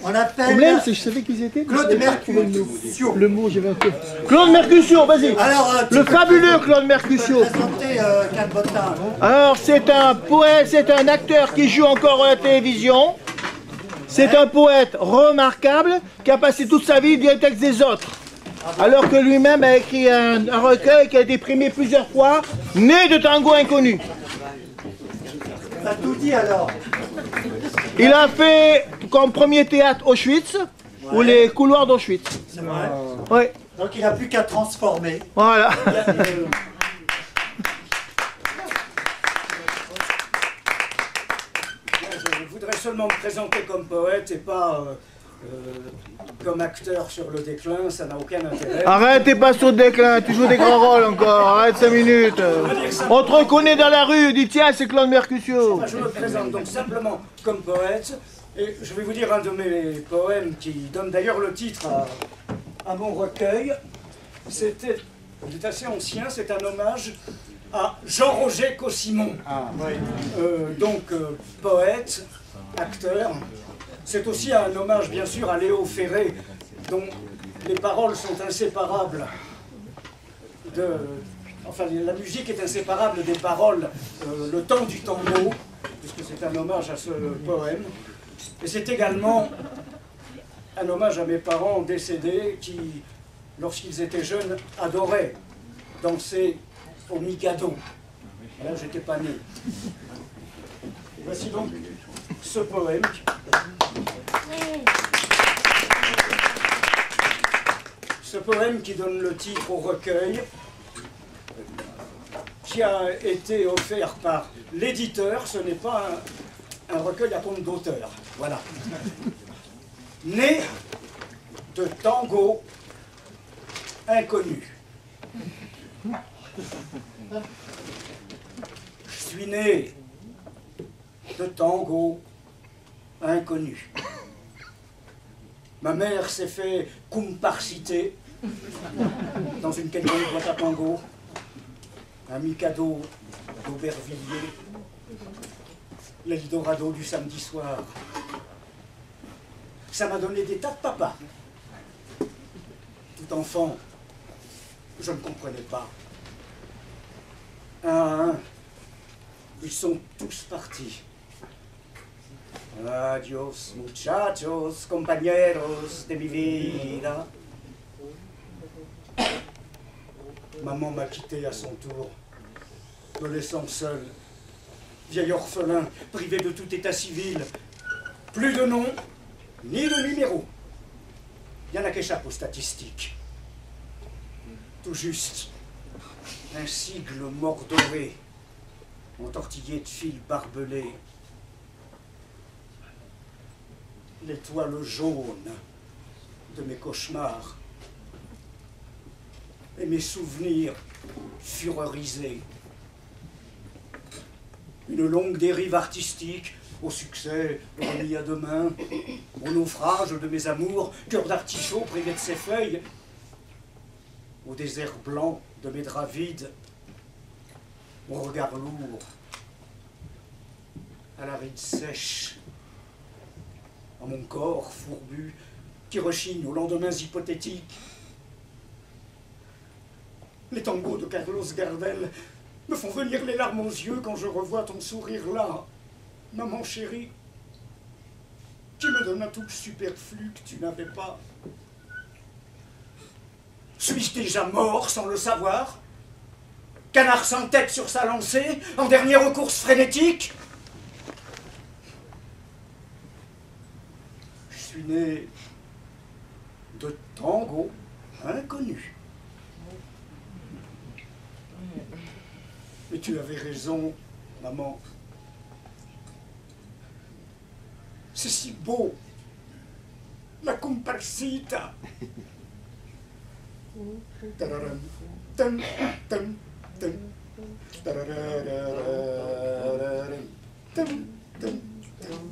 On Le appelle problème, c'est que je savais qu'ils étaient. Claude Mercutio. Le mot, j'avais un peu. Claude Mercutio, vas-y. Alors, Le fabuleux Claude Mercutio. présenter Calbotin. Alors, c'est un poète, c'est un acteur qui joue encore à la télévision. C'est un poète remarquable qui a passé toute sa vie à dire les textes des autres. Alors que lui-même a écrit un recueil qui a été primé plusieurs fois, Né de tango inconnu. T'as tout dit alors. Il a fait comme premier théâtre Auschwitz, ou les couloirs d'Auschwitz. C'est vrai. Oui, Donc il n'a plus qu'à transformer. voilà. Je voudrais seulement me présenter comme poète et pas comme acteur sur le déclin, ça n'a aucun intérêt. Arrête, t'es pas sur le déclin, tu joues des grands rôles encore, arrête 5 minutes. On te reconnaît dans la rue, dis tiens, c'est Claude Mercutio. Je me présente donc simplement comme poète et je vais vous dire un de mes poèmes qui donne d'ailleurs le titre à mon recueil. Il est assez ancien, c'est un hommage à Jean-Roger Cossimon. Poète, acteur. C'est aussi un hommage bien sûr à Léo Ferré, dont les paroles sont inséparables Enfin, la musique est inséparable des paroles, le temps du tango, puisque c'est un hommage à ce poème. Et c'est également un hommage à mes parents décédés qui, lorsqu'ils étaient jeunes, adoraient danser au Mikado. Là, j'étais pas né. Et voici donc ce poème. Ce poème qui donne le titre au recueil, qui a été offert par l'éditeur, ce n'est pas un recueil à compte d'auteur. Voilà. Né de tango inconnu. Je suis né de tango inconnu. Ma mère s'est fait comparciter dans une quelconque boîte à tango, un Mikado d'Aubervilliers, l'Eldorado du samedi soir. Ça m'a donné des tas de papas. Tout enfant, je ne comprenais pas. Un à un, ils sont tous partis. Adios, muchachos, compañeros de mi vida. Maman m'a quitté à son tour, me laissant seul, vieil orphelin, privé de tout état civil. Plus de nom, ni de numéro. Il y en a qui échappent aux statistiques. Tout juste, un sigle mordoré, entortillé de fils barbelés. L'étoile jaune de mes cauchemars et mes souvenirs fureurisés. Une longue dérive artistique, au succès remis à demain, au naufrage de mes amours, cœur d'artichaut privé de ses feuilles, au désert blanc de mes draps vides, mon regard lourd, à la ride sèche, à mon corps fourbu qui rechigne aux lendemains hypothétiques. Les tangos de Carlos Gardel me font venir les larmes aux yeux quand je revois ton sourire là, maman chérie. Tu me donnes un tout superflu que tu n'avais pas. Suis-je déjà mort sans le savoir? Canard sans tête sur sa lancée, en dernière course frénétique? Je suis né de tango inconnu. Mais tu avais raison, maman. C'est si beau, la comparsita. Tararam, tam, tam, tam, tarararararam, tam, tam, tam,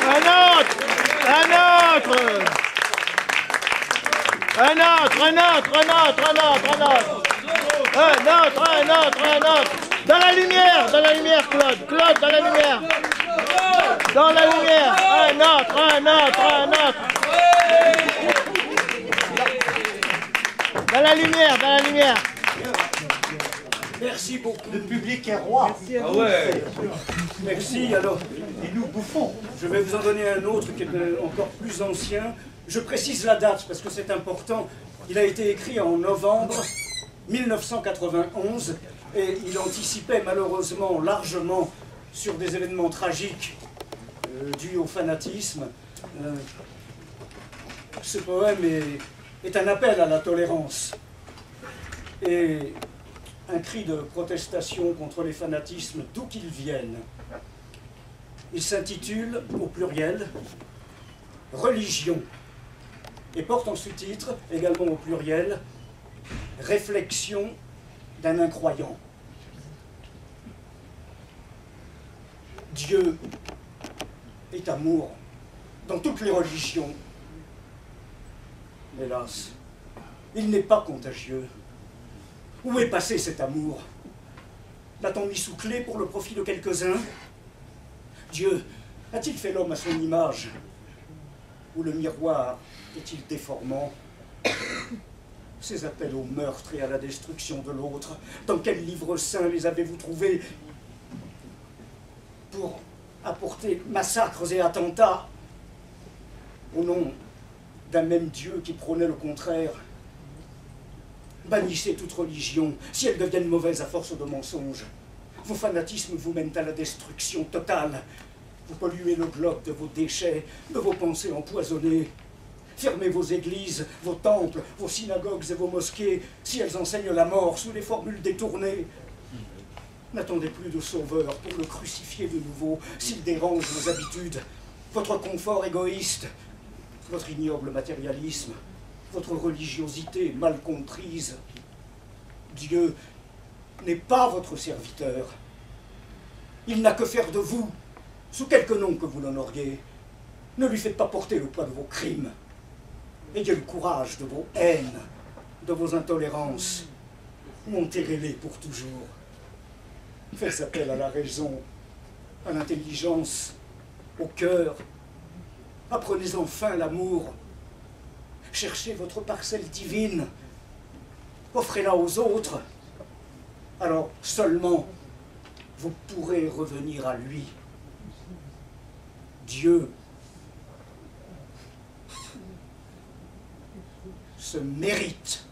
Un autre! Un autre, un autre, un autre, un autre, un autre. Un autre, un autre, un autre. Dans la lumière, Claude. Claude, dans la lumière. Dans la lumière. Un autre, un autre, un autre. Dans la lumière, dans la lumière. Merci beaucoup. Le public est roi. Ah ouais. Merci. Alors, Et nous bouffons. je vais vous en donner un autre qui est encore plus ancien. Je précise la date parce que c'est important. Il a été écrit en novembre 1991 et il anticipait malheureusement largement sur des événements tragiques dus au fanatisme. Ce poème est un appel à la tolérance et un cri de protestation contre les fanatismes d'où qu'ils viennent. Il s'intitule, au pluriel, « Religion » et porte en sous-titre, également au pluriel, « Réflexion d'un incroyant ». Dieu est amour dans toutes les religions. Hélas, il n'est pas contagieux. Où est passé cet amour? L'a-t-on mis sous clé pour le profit de quelques-uns? Dieu a-t-il fait l'homme à son image? Ou le miroir est-il déformant? Ces appels au meurtre et à la destruction de l'autre, dans quel livre saint les avez-vous trouvés pour apporter massacres et attentats au nom d'un même Dieu qui prônait le contraire? Bannissez toute religion, si elles deviennent mauvaises à force de mensonges. Vos fanatismes vous mènent à la destruction totale. Vous polluez le globe de vos déchets, de vos pensées empoisonnées. Fermez vos églises, vos temples, vos synagogues et vos mosquées, si elles enseignent la mort sous des formules détournées. N'attendez plus de sauveur pour le crucifier de nouveau, s'il dérange vos habitudes, votre confort égoïste, votre ignoble matérialisme, votre religiosité mal comprise. Dieu n'est pas votre serviteur. Il n'a que faire de vous, sous quelque nom que vous l'honoriez. Ne lui faites pas porter le poids de vos crimes. Ayez le courage de vos haines, de vos intolérances, ou enterrez-les pour toujours. Faites appel à la raison, à l'intelligence, au cœur. Apprenez enfin l'amour. Cherchez votre parcelle divine. Offrez-la aux autres. Alors seulement vous pourrez revenir à lui. Dieu se mérite